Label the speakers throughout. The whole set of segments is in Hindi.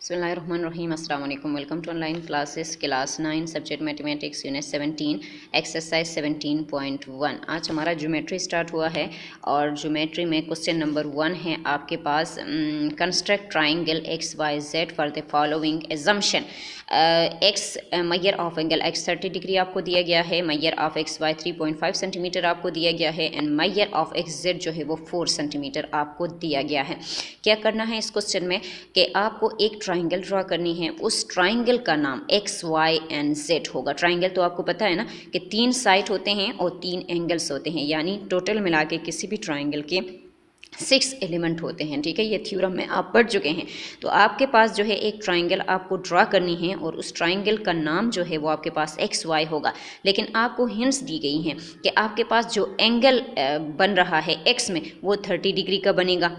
Speaker 1: बिस्मिल्लाहिर्रहमानिर्रहीम अस्सलाम वालेकुम। Welcome to online classes class 9 subject mathematics unit 17 exercise 17.1। आज हमारा ज्योमेट्री स्टार्ट हुआ है और ज्योमेट्री में क्वेश्चन नंबर 1 है आपके पास, construct triangle X Y Z for the following assumption. X measure of angle X 30 degree आपको दिया गया है, measure of X Y 3.5 centimetre आपको दिया गया है and measure of X Z जो है वो 4 सेंटीमीटर आपको दिया गया है। क्या करना है इस क्वेश्चन में कि आपको एक ट्राइंगल ड्रा करनी है, उस ट्राइंगल का नाम एक्स वाई एंड जेड होगा। ट्राइंगल तो आपको पता है ना कि 3 साइड होते हैं और 3 एंगल्स होते हैं, यानी टोटल मिला के किसी भी ट्राइंगल के 6 एलिमेंट होते हैं। ठीक है, ये थ्योरम में आप पढ़ चुके हैं। तो आपके पास जो है एक ट्राइंगल आपको ड्रा करनी है और उस ट्राइंगल का नाम जो है वो आपके पास एक्स वाई होगा, लेकिन आपको हिंट्स दी गई हैं कि आपके पास जो एंगल बन रहा है एक्स में वो 30 डिग्री का बनेगा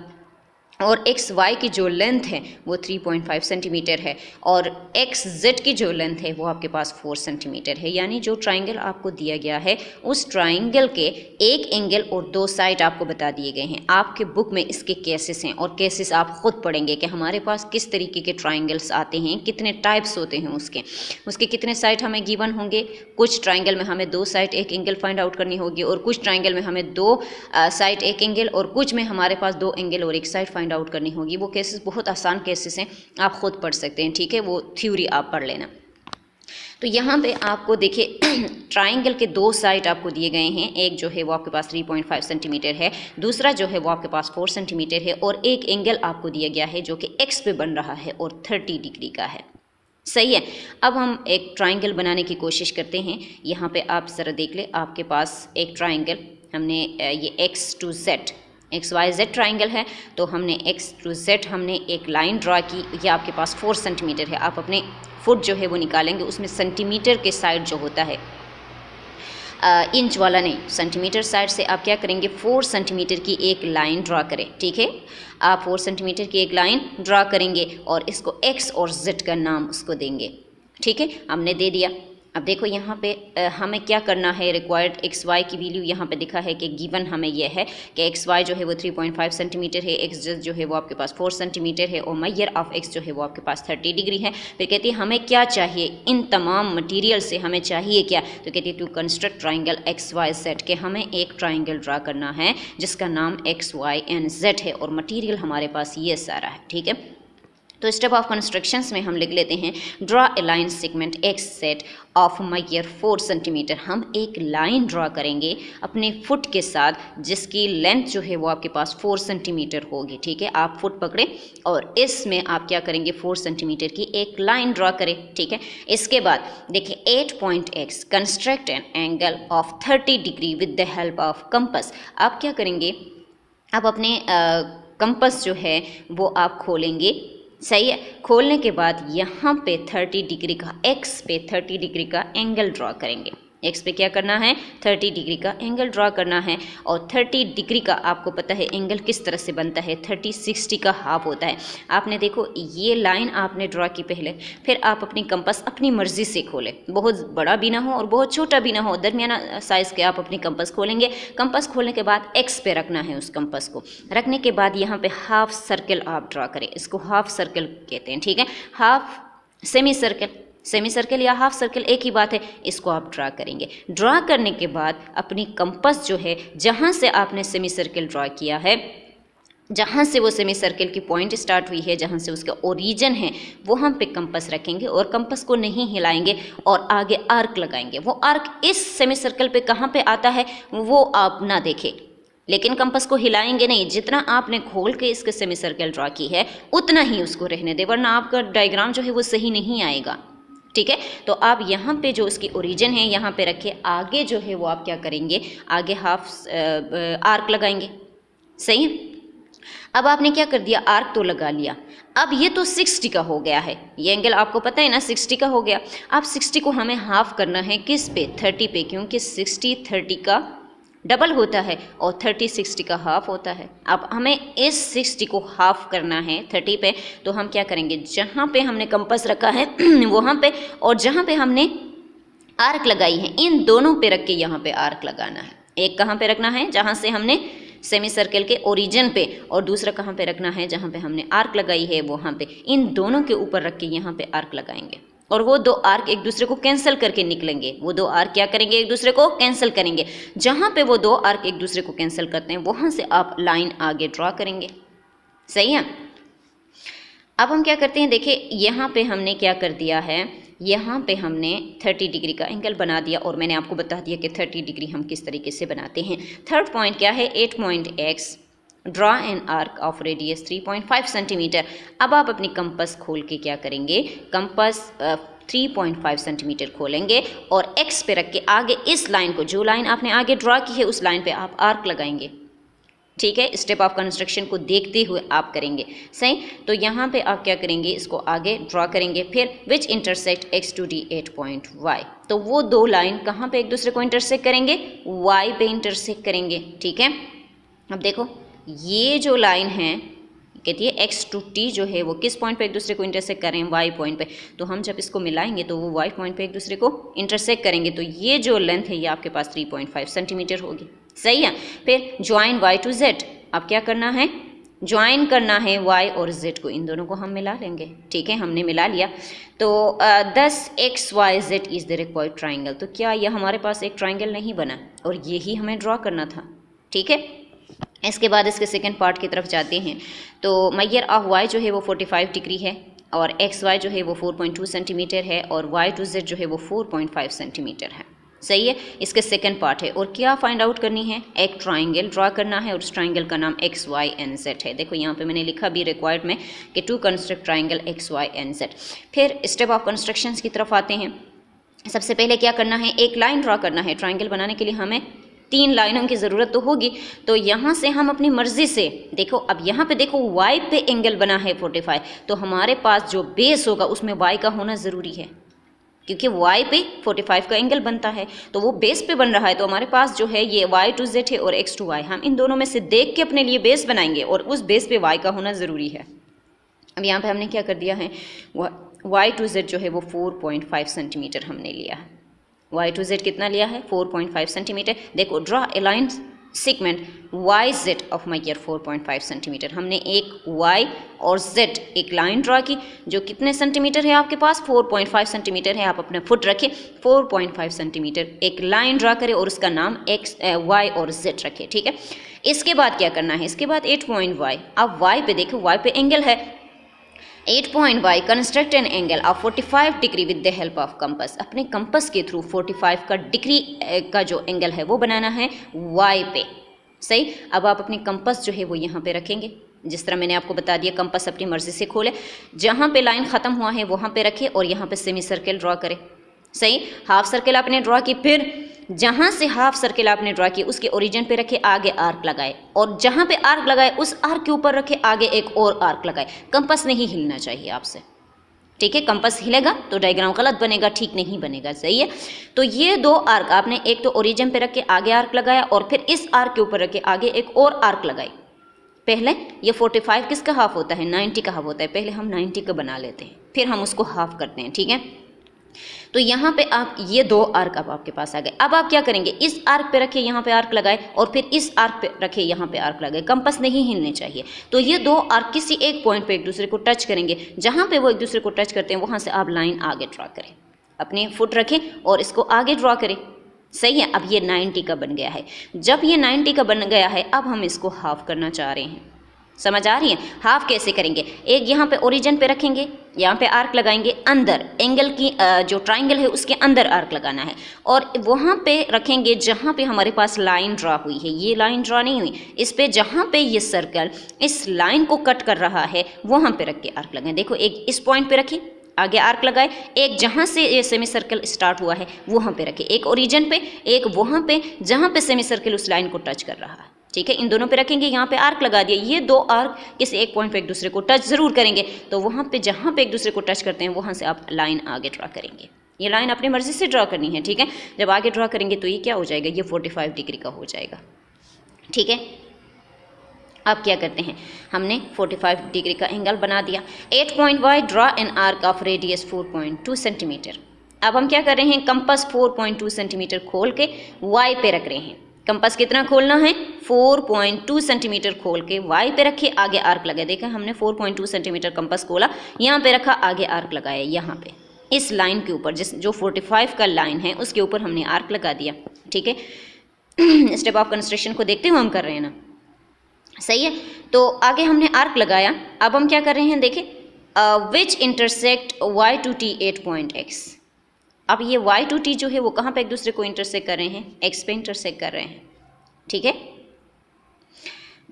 Speaker 1: और एक्स वाई की जो लेंथ है वो 3.5 सेंटीमीटर है और एक्स जेड की जो लेंथ है वो आपके पास 4 सेंटीमीटर है। यानी जो ट्राइंगल आपको दिया गया है उस ट्राइंगल के एक एंगल और 2 साइड आपको बता दिए गए हैं। आपके बुक में इसके केसेस हैं और केसेस आप खुद पढ़ेंगे कि हमारे पास किस तरीके के ट्राइंगल्स आते हैं, कितने टाइप्स होते हैं उसके कितने साइड हमें गिवन होंगे। कुछ ट्राइंगल में हमें 2 साइड एक एंगल फाइंड आउट करनी होगी और कुछ ट्राइंगल में हमें 2 साइड एक एंगल और कुछ में हमारे पास 2 एंगल और एक साइड फाइंड आउट करनी होगी। वो केसेस बहुत आसान केसेस हैं, आप खुद पढ़ सकते हैं। ठीक है, वो थ्योरी आप पढ़ लेना। तो यहाँ पे आपको देखिए ट्राइंगल के 2 साइड आपको दिए गए हैं। एक जो है वो आपके पास 3.5 सेंटीमीटर है, दूसरा जो है वो आपके पास 4 सेंटीमीटर है और एक एंगल आपको दिया गया है जो कि एक्स पे बन रहा है और 30 डिग्री का है। सही है। अब हम एक ट्राइंगल बनाने की कोशिश करते हैं। यहाँ पे आप ज़रा देख ले, आपके पास एक ट्राइंगल हमने ये X to Z X Y Z triangle है, तो हमने एक्स टू जेड हमने एक लाइन ड्रा की। ये आपके पास 4 सेंटीमीटर है। आप अपने फुट जो है वो निकालेंगे, उसमें सेंटीमीटर के साइड जो होता है इंच वाला नहीं, सेंटीमीटर साइड से आप क्या करेंगे 4 सेंटीमीटर की एक लाइन ड्रा करें। ठीक है, आप 4 सेंटीमीटर की एक लाइन ड्रा करेंगे और इसको एक्स और जेड का नाम उसको देंगे। ठीक है, हमने दे दिया। अब देखो यहाँ पे हमें क्या करना है, रिक्वायर्ड एक्स वाई की वैल्यू यहाँ पे दिखा है कि गिवन हमें यह है कि एक्स वाई जो है वो 3.5 सेंटीमीटर है, एक्स जेड जो है वो आपके पास 4 सेंटीमीटर है और मैयर ऑफ एक्स जो है वो आपके पास 30 डिग्री है। फिर कहती है हमें क्या चाहिए, इन तमाम मटीरियल से हमें चाहिए क्या, तो कहती है to construct triangle X Y Z, के हमें एक ट्राइंगल ड्रा करना है जिसका नाम एक्स वाई एंड जेड है और मटीरियल हमारे पास ये सारा है। ठीक है, तो स्टेप ऑफ कंस्ट्रक्शंस में हम लिख लेते हैं draw a line segment X set of measure 4 centimetre. हम एक लाइन ड्रा करेंगे अपने फुट के साथ जिसकी लेंथ जो है वो आपके पास 4 सेंटीमीटर होगी। ठीक है, आप फुट पकड़े और इसमें आप क्या करेंगे 4 सेंटीमीटर की एक लाइन ड्रा करें। ठीक है, इसके बाद देखिए 8 point x construct an angle of 30 degree with the help of compass. आप क्या करेंगे, आप अपने कंपस जो है वो आप खोलेंगे। सही है, खोलने के बाद यहाँ पे 30 डिग्री का एक्स पे 30 डिग्री का एंगल ड्रा करेंगे। एक्स पे क्या करना है 30 डिग्री का एंगल ड्रा करना है और 30 डिग्री का आपको पता है एंगल किस तरह से बनता है, 30-60 का हाफ होता है। आपने देखो ये लाइन आपने ड्रा की पहले, फिर आप अपनी कंपास अपनी मर्जी से खोलें, बहुत बड़ा भी ना हो और बहुत छोटा भी ना हो, दरमियाना साइज़ के आप अपनी कंपास खोलेंगे। कंपास खोलने के बाद एक्स पे रखना है, उस कंपास को रखने के बाद यहाँ पे हाफ सर्कल आप ड्रा करें, इसको हाफ सर्कल कहते हैं। ठीक है, हाफ सेमी सर्कल या हाफ सर्कल एक ही बात है, इसको आप ड्रा करेंगे। ड्रा करने के बाद अपनी कंपास जो है जहाँ से आपने सेमी सर्कल ड्रा किया है, जहाँ से वो सेमी सर्कल की पॉइंट स्टार्ट हुई है, जहाँ से उसका ओरिजिन है, वो हम पे कंपास रखेंगे और कंपास को नहीं हिलाएंगे और आगे आर्क लगाएंगे। वो आर्क इस सेमी सर्कल पे कहाँ पे आता है वो आप ना देखें, लेकिन कंपास को हिलाएंगे नहीं। जितना आपने खोल के इसके सेमी सर्कल ड्रा की है उतना ही उसको रहने दे, वरना आपका डायग्राम जो है वो सही नहीं आएगा। ठीक है, तो आप यहाँ पे जो उसकी ओरिजिन है यहाँ पे रखे, आगे जो है वो आप क्या करेंगे, आगे हाफ आर्क लगाएंगे। सही है, अब आपने क्या कर दिया, आर्क तो लगा लिया। अब ये तो 60 का हो गया है, ये एंगल आपको पता है ना 60 का हो गया। अब 60 को हमें हाफ करना है किस पे, 30 पे, क्योंकि 60 30 का डबल होता है और 30 60 का हाफ होता है। अब हमें इस 60 को हाफ करना है 30 पे, तो हम क्या करेंगे, जहाँ पे हमने कंपास रखा है वहाँ पे और जहाँ पे हमने आर्क लगाई है इन दोनों पे रख के यहाँ पे आर्क लगाना है। एक कहाँ पे रखना है, जहाँ से हमने सेमी सर्कल के ओरिजिन पे, और दूसरा कहाँ पे रखना है, जहाँ पे हमने आर्क लगाई है वहाँ पे। इन दोनों के ऊपर रख के यहाँ पे आर्क लगाएंगे और वो दो आर्क एक दूसरे को कैंसिल करके निकलेंगे। वो दो आर्क क्या करेंगे, एक दूसरे को कैंसिल करेंगे। जहाँ पे वो दो आर्क एक दूसरे को कैंसिल करते हैं वहाँ से आप लाइन आगे ड्रॉ करेंगे। सही है। अब हम क्या करते हैं, देखिए यहाँ पे हमने क्या कर दिया है, यहाँ पे हमने 30 डिग्री का एंगल बना दिया और मैंने आपको बता दिया कि 30 डिग्री हम किस तरीके से बनाते हैं। थर्ड पॉइंट क्या है, 8 point x, draw an arc of radius 3.5 centimetre. अब आप अपनी कंपास खोल के क्या करेंगे, कंपास 3.5 सेंटीमीटर खोलेंगे और एक्स पे रख के आगे इस लाइन को, जो लाइन आपने आगे ड्रॉ की है उस लाइन पे आप आर्क लगाएंगे। ठीक है, स्टेप ऑफ कंस्ट्रक्शन को देखते हुए आप करेंगे। सही, तो यहाँ पे आप क्या करेंगे, इसको आगे ड्रॉ करेंगे। फिर which intersect X to D 8 point Y, तो वो दो लाइन कहाँ पे एक दूसरे को इंटरसेक्ट करेंगे, वाई पे इंटरसेक्ट करेंगे। ठीक है, अब देखो ये जो लाइन है कहती है एक्स टू टी जो है वो किस पॉइंट पे एक दूसरे को इंटरसेक्ट कर रहे हैं, वाई पॉइंट पे। तो हम जब इसको मिलाएंगे तो वो वाई पॉइंट पे एक दूसरे को इंटरसेक्ट करेंगे। तो ये जो लेंथ है ये आपके पास 3.5 सेंटीमीटर होगी। सही है। फिर ज्वाइन वाई टू जेड, अब क्या करना है, ज्वाइन करना है वाई और जेड को, इन दोनों को हम मिला लेंगे। ठीक है, हमने मिला लिया। तो 10 XYZ is the required triangle. तो क्या यह हमारे पास एक ट्राइंगल नहीं बना, और यही हमें ड्रॉ करना था। ठीक है, इसके बाद इसके सेकंड पार्ट की तरफ जाते हैं। तो मैयर ऑफ वाई जो है वो 45 डिग्री है और एक्स वाई जो है वो 4.2 सेंटीमीटर है और वाई टू जेड जो है वो 4.5 सेंटीमीटर है। सही है, इसके सेकंड पार्ट है। और क्या फाइंड आउट करनी है, एक ट्राइंगल ड्रॉ करना है और उस ट्राइंगल का नाम एक्स वाई एन जेड है। देखो यहाँ पे मैंने लिखा भी रिक्वायर्ड में कि to construct triangle X Y and Z. फिर स्टेप ऑफ कंस्ट्रक्शन की तरफ आते हैं। सबसे पहले क्या करना है, एक लाइन ड्रॉ करना है। ट्राइंगल बनाने के लिए हमें 3 लाइनों की ज़रूरत तो होगी। तो यहाँ से हम अपनी मर्ज़ी से, देखो अब यहाँ पे देखो y पे एंगल बना है 45, तो हमारे पास जो बेस होगा उसमें y का होना ज़रूरी है, क्योंकि y पे 45 का एंगल बनता है। तो वो बेस पे बन रहा है, तो हमारे पास जो है ये y टू z है और x टू y। हम इन दोनों में से देख के अपने लिए बेस बनाएंगे और उस बेस पे y का होना ज़रूरी है। अब यहाँ पर हमने क्या कर दिया है, y टू z जो है वो 4.5 सेंटीमीटर हमने लिया है। y टू z कितना लिया है, 4.5 सेंटीमीटर। देखो draw a line segment Y Z of measure 4.5 centimetre. हमने एक y और z एक लाइन ड्रॉ की जो कितने सेंटीमीटर है आपके पास, 4.5 सेंटीमीटर है। आप अपने फुट रखें, 4.5 सेंटीमीटर एक लाइन ड्रॉ करें और उसका नाम x y और z रखें। ठीक है, इसके बाद क्या करना है, इसके बाद 8 पॉइंट y। अब y पे देखो, y पे एंगल है 8 point y, construct an angle of 45 degree with the help of compass. अपने कंपास के थ्रू 45 का डिग्री का जो एंगल है वो बनाना है y पे। सही, अब आप अपनी कंपास जो है वो यहाँ पे रखेंगे। जिस तरह मैंने आपको बता दिया, कंपास अपनी मर्जी से खोले, जहाँ पे लाइन ख़त्म हुआ है वहाँ पे रखे और यहाँ पे सेमी सर्कल ड्रॉ करें। सही, हाफ सर्कल आपने ड्रॉ की, फिर जहाँ से हाफ सर्कल आपने ड्रॉ किया उसके ओरिजिन पे रखे, आगे आर्क लगाए, और जहाँ पे आर्क लगाए उस आर्क के ऊपर रखे, आगे एक और आर्क लगाए। कंपास नहीं हिलना चाहिए आपसे। ठीक है, कंपास हिलेगा तो डायग्राम गलत बनेगा, ठीक नहीं बनेगा। सही है, तो ये 2 आर्क आपने एक तो ओरिजिन पे रख के आगे आर्क लगाया और फिर इस आर्क के ऊपर रख के आगे एक और आर्क लगाई। पहले ये 45 किसका हाफ होता है, 90 का हाफ होता है। पहले हम 90 का बना लेते हैं, फिर हम उसको हाफ करते हैं। ठीक है, तो यहाँ पे आप ये 2 आर्क अब आपके पास आ गए। अब आप क्या करेंगे, इस आर्क पे रखे, यहाँ पे आर्क लगाए और फिर इस आर्क पे रखे, यहाँ पे आर्क लगाए। कंपास नहीं हिलने चाहिए। तो ये 2 आर्क किसी एक पॉइंट पे एक दूसरे को टच करेंगे। जहाँ पे वो एक दूसरे को टच करते हैं वहाँ से आप लाइन आगे ड्रॉ करें, अपने फुट रखें और इसको आगे ड्रॉ करें। सही है, अब ये 90 का बन गया है। जब ये 90 का बन गया है, अब हम इसको हाफ करना चाह रहे हैं। समझ आ रही है, हाफ कैसे करेंगे, एक यहाँ पे ओरिजिन पे रखेंगे, यहाँ पे आर्क लगाएंगे, अंदर एंगल की जो ट्राइंगल है उसके अंदर आर्क लगाना है, और वहाँ पे रखेंगे जहाँ पे हमारे पास लाइन ड्रॉ हुई है। ये लाइन ड्रॉ नहीं हुई, इस पे जहाँ पे ये सर्कल इस लाइन को कट कर रहा है वहाँ पे रख के आर्क लगाएं। देखो एक इस पॉइंट पे रखें, आगे आर्क लगाए, एक जहाँ से ये सेमी सर्कल स्टार्ट हुआ है वहाँ पे रखें, एक ओरिजिन पे, एक वहाँ पे जहाँ पे सेमी सर्कल उस लाइन को टच कर रहा है। ठीक है, इन दोनों पे रखेंगे, यहाँ पे आर्क लगा दिया। ये 2 आर्क किसी एक पॉइंट पे एक दूसरे को टच जरूर करेंगे, तो वहाँ पे जहाँ पे एक दूसरे को टच करते हैं वहाँ से आप लाइन आगे ड्रॉ करेंगे। ये लाइन अपनी मर्जी से ड्रॉ करनी है। ठीक है, जब आगे ड्रॉ करेंगे तो ये क्या हो जाएगा, ये 45 डिग्री का हो जाएगा। ठीक है, अब क्या करते हैं, हमने 45 डिग्री का एंगल बना दिया। 8 point y, draw an arc of radius 4.2 centimetre. अब हम क्या कर रहे हैं, कंपास 4.2 सेंटीमीटर खोल के y पे रख रहे हैं कंपास कितना खोलना है, 4.2 सेंटीमीटर खोल के y पे रखे, आगे आर्क लगाए। देखा हमने 4.2 सेंटीमीटर कंपास खोला, यहाँ पे रखा, आगे आर्क लगाया, यहाँ पे इस लाइन के ऊपर, जिस जो 45 का लाइन है उसके ऊपर हमने आर्क लगा दिया। ठीक है, स्टेप ऑफ कंस्ट्रक्शन को देखते हुए हम कर रहे हैं ना, सही है। तो आगे हमने आर्क लगाया, अब हम क्या कर रहे हैं, देखें which intersect y to t 8 point x। अब ये y टू t जो है वो कहाँ पे एक दूसरे को इंटरसेक्ट कर रहे हैं, x पे इंटरसेक्ट कर रहे हैं। ठीक है,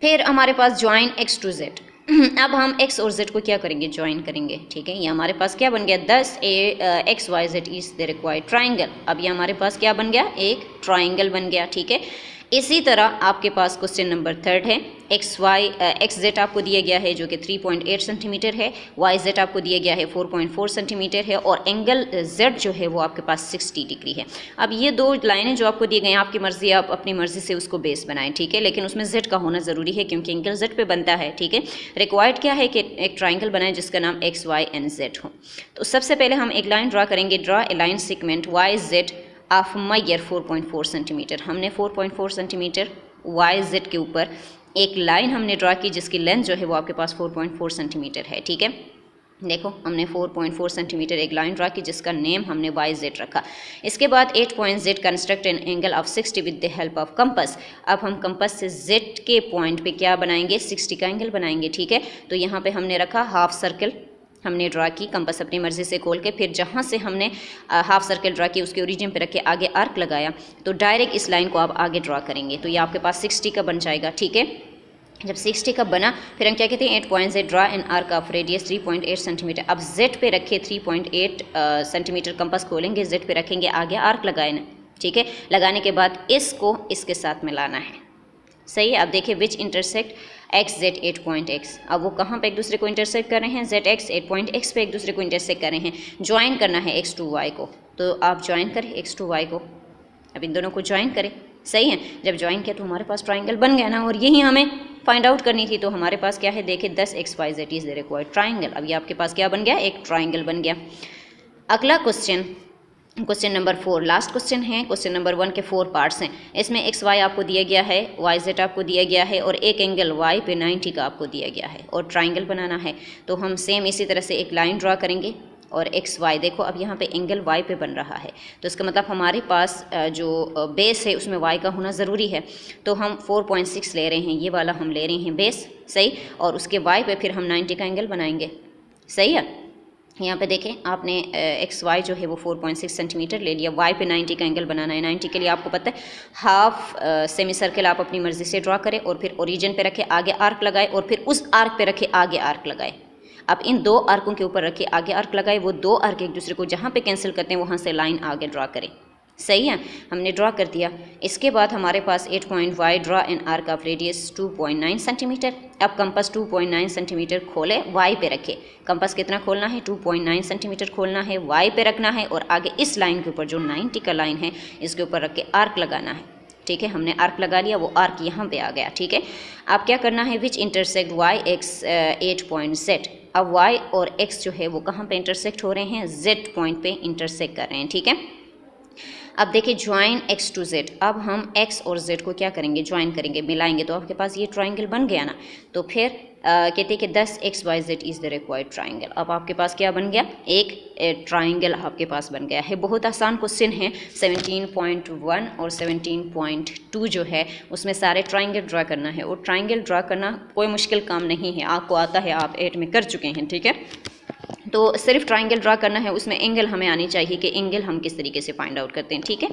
Speaker 1: फिर हमारे पास ज्वाइन x टू z। अब हम x और z को क्या करेंगे, ज्वाइन करेंगे। ठीक है, ये हमारे पास क्या बन गया, 10 x y z is the required triangle. अब ये हमारे पास क्या बन गया, एक ट्राइंगल बन गया। ठीक है, इसी तरह आपके पास क्वेश्चन नंबर 3 है, एक्स जेड आपको दिया गया है जो कि 3.8 सेंटीमीटर है, वाई जेड आपको दिया गया है 4.4 सेंटीमीटर है, और एंगल जेड जो है वो आपके पास 60 डिग्री है। अब ये दो लाइनें जो आपको दी गई हैं, आपकी मर्जी, आप अपनी मर्जी से उसको बेस बनाएं। ठीक है, लेकिन उसमें जेड का होना ज़रूरी है क्योंकि एंगल जेड पे बनता है। ठीक है, रिक्वायर्ड क्या है कि एक ट्राइंगल बनाएं जिसका नाम एक्स वाई एंड जेड हो। तो सबसे पहले हम एक लाइन ड्रा करेंगे, draw a line segment Y Z of measure 4.4 centimetre. हमने 4.4 सेंटीमीटर वाई जेड के ऊपर एक लाइन हमने ड्रा की जिसकी लेंथ जो है वो आपके पास 4.4 सेंटीमीटर है। ठीक है, देखो हमने 4.4 सेंटीमीटर एक लाइन ड्रा की जिसका नेम हमने वाई जेड रखा। इसके बाद 8 point Z construct an angle of 60 with the help of compass. अब हम कंपास से जेड के पॉइंट पे क्या बनाएंगे, 60 का एंगल बनाएंगे। ठीक है, तो यहाँ पे हमने रखा हाफ सर्कल, हमने ड्रा की कंपास अपनी मर्जी से खोल के, फिर जहाँ से हमने हाफ सर्कल ड्रा की उसके ओरिजिन पे रख के आगे आर्क लगाया, तो डायरेक्ट इस लाइन को आप आगे ड्रा करेंगे तो ये आपके पास 60 का बन जाएगा। ठीक है, जब 60 का बना फिर हम क्या कहते हैं, 8 point Z draw an arc of radius 3.8 centimetre. अब जेड पे रखे 3.8 सेंटीमीटर कंपास खोलेंगे, जेड पे रखेंगे, आगे आर्क लगाए ना। ठीक है, लगाने के बाद इसको इसके साथ मिलाना है। सही है, अब देखिए विच intersect x Z 8 point x. अब वो कहाँ पे एक दूसरे को इंटरसेक्ट कर रहे हैं, जेड एक्स 8 पॉइंट एक्स पे एक दूसरे को इंटरसेक्ट कर रहे हैं। ज्वाइन करना है एक्स टू वाई को, तो आप ज्वाइन करें एक्स टू वाई को, अब इन दोनों को ज्वाइन करें। सही है, जब ज्वाइन किया तो हमारे पास ट्राइंगल बन गया ना, और यही हमें फाइंड आउट करनी थी। तो हमारे पास क्या है, देखिए 10 X Y Z is the required triangle. अब ये आपके पास क्या बन गया, एक ट्राइंगल बन गया। अगला question, question number 4 last question है। क्वेश्चन नंबर 1 के 4 पार्ट्स हैं। इसमें एक्स वाई आपको दिया गया है, वाई जेड आपको दिया गया है, और एक एंगल वाई पे 90 का आपको दिया गया है, और ट्राइंगल बनाना है। तो हम सेम इसी तरह से एक लाइन ड्रा करेंगे, और एक्स वाई देखो अब यहाँ पे एंगल वाई पे बन रहा है, तो इसका मतलब हमारे पास जो बेस है उसमें वाई का होना ज़रूरी है। तो हम 4.6 ले रहे हैं, ये वाला हम ले रहे हैं बेस, सही, और उसके वाई पे फिर हम 90 का एंगल बनाएंगे। सही है, यहाँ पे देखें आपने एक्स वाई जो है वो 4.6 सेंटीमीटर ले लिया, वाई पे 90 का एंगल बनाना है। 90 के लिए आपको पता है हाफ सेमी सर्कल आप अपनी मर्जी से ड्रा करें, और फिर ओरिजिन पे रखे, आगे आर्क लगाए, और फिर उस आर्क पे रखे, आगे आर्क लगाए। अब इन दो आर्कों के ऊपर रखे, आगे आर्क लगाए, वो दो आर्क एक दूसरे को जहाँ पे कैंसिल करते हैं वहाँ से लाइन आगे ड्रा करें। सही है, हमने ड्रा कर दिया। इसके बाद हमारे पास 8 point Y draw an arc of radius 2.9 centimetre. अब कंपास 2.9 सेंटीमीटर खोले, वाई पे रखे। कंपास कितना खोलना है, 2.9 सेंटीमीटर खोलना है, वाई पे रखना है, और आगे इस लाइन के ऊपर जो 90 का लाइन है इसके ऊपर रख के आर्क लगाना है। ठीक है, हमने आर्क लगा लिया, वो आर्क यहाँ पे आ गया। ठीक है, अब क्या करना है, which intersect Y X 8 point Z. अब वाई और एक्स जो है वो कहाँ पे इंटरसेक्ट हो रहे हैं, जेड पॉइंट पे इंटरसेक्ट कर रहे हैं। ठीक है, अब देखिए ज्वाइन एक्स टू जेड। अब हम एक्स और जेड को क्या करेंगे, ज्वाइन करेंगे, मिलाएंगे, तो आपके पास ये ट्राइंगल बन गया ना। तो फिर कहते हैं कि 10 X Y Z is the required triangle. अब आपके पास क्या बन गया, एक ट्राइंगल आपके पास बन गया है। बहुत आसान क्वेश्चन है। 17.1 और 17.2 जो है उसमें सारे ट्राइंगल ड्रा करना है, और ट्राइंगल ड्रा करना कोई मुश्किल काम नहीं है, आपको आता है, आप 8 में कर चुके हैं। ठीक है, तो सिर्फ ट्राइंगल ड्रा करना है, उसमें एंगल हमें आनी चाहिए कि एंगल हम किस तरीके से फाइंड आउट करते हैं। ठीक है।